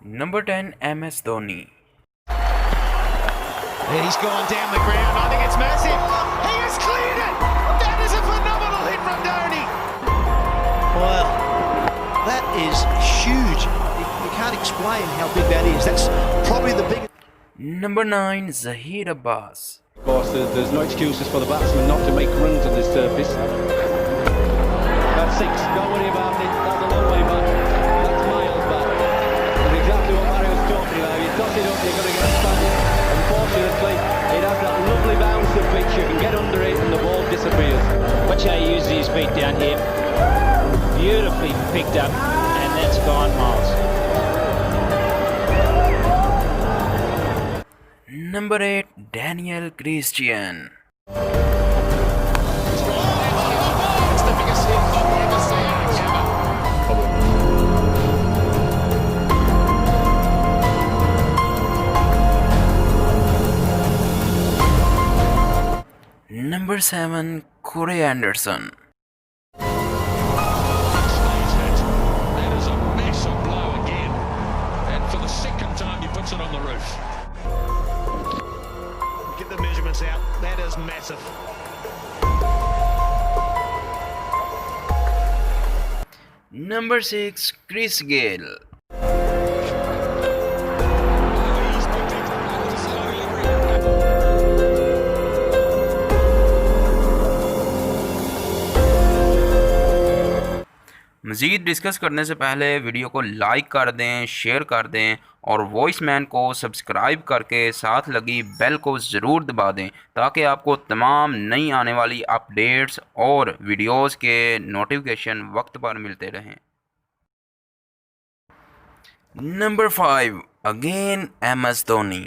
Number 10, MS Dhoni. He's gone down the ground. I think it's massive. He has cleared it. That is a phenomenal hit from Dhoni. Well, that is huge. You can't explain how big that is. That's probably the biggest. Number 9, Zaheer Abbas. Of course, there's no excuses for the batsman not to make runs on this surface. That's 6. Don't worry about it. That's a long way back. That's miles back. That's exactly what Mario was talking about. You toss it up, you're going to get spanned. Unfortunately, it has that lovely bounce of pitch. You can get under it and the ball disappears. Watch how he uses his feet down here. Beautifully picked up, and that's gone miles. Number 8, Daniel Christian. Number 7, Corey Anderson. That is a massive blow again, and for the second time he puts it on the roof. Get the measurements out. That is massive. Number 6, Chris Gayle. मज़ीद discuss करने से पहले video को like कर दें, share कर दें और वॉइसमैन को सब्सक्राइब करके साथ लगी बेल को ज़रूर दबा दें ताकि आपको तमाम नई आने वाली अपडेट्स और वीडियोस के नोटिफिकेशन वक्त पर मिलते रहें। Number 5, again MS Dhoni.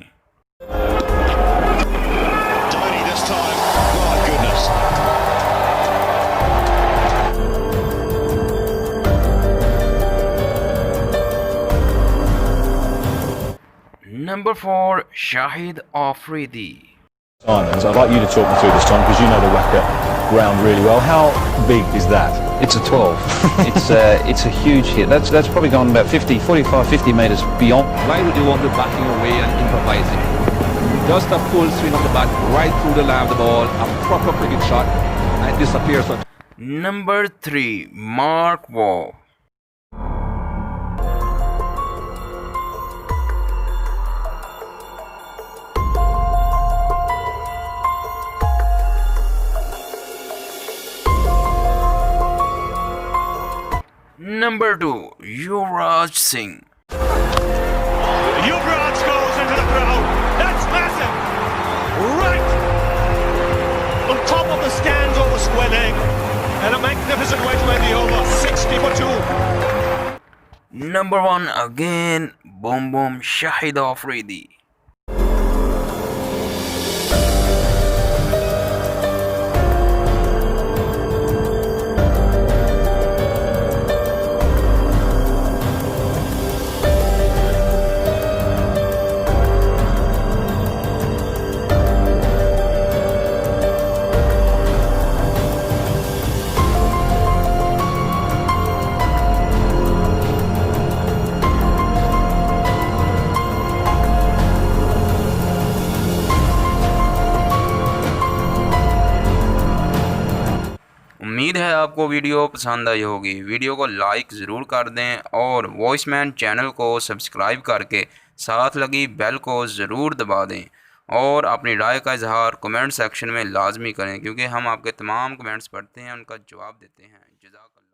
Dhoni this time. My goodness. Number 4, Shahid Afridi. Simons, I'd like you to talk me through this, Tom, because you know the Wacker ground really well. How big is that? It's a 12. It's a huge hit. That's probably gone about 50 metres beyond. Why would you want to backing away and improvising? Just a full swing of the bat right through the line of the ball, a proper cricket shot, and it disappears. Number 3, Mark Waugh. Number 2, Yuvraj Singh. Yuvraj goes into the crowd. That's massive. Right on top of the stands over square leg. And a magnificent way to end the over. 60 for 2. Number 1, again, boom boom, Shahid Afridi. उम्मीद है आपको video पसंद आई होगी। Video को like ज़रूर कर दें और वॉइसमैन चैनल को सब्सक्राइब करके साथ लगी बेल को ज़रूर दबा दें और अपनी राय का इजहार कमेंट सेक्शन में लाजमी करें क्योंकि हम आपके तमाम कमेंट्स पढ़ते हैं, उनका जवाब देते हैं। जज़ाकल्लाह।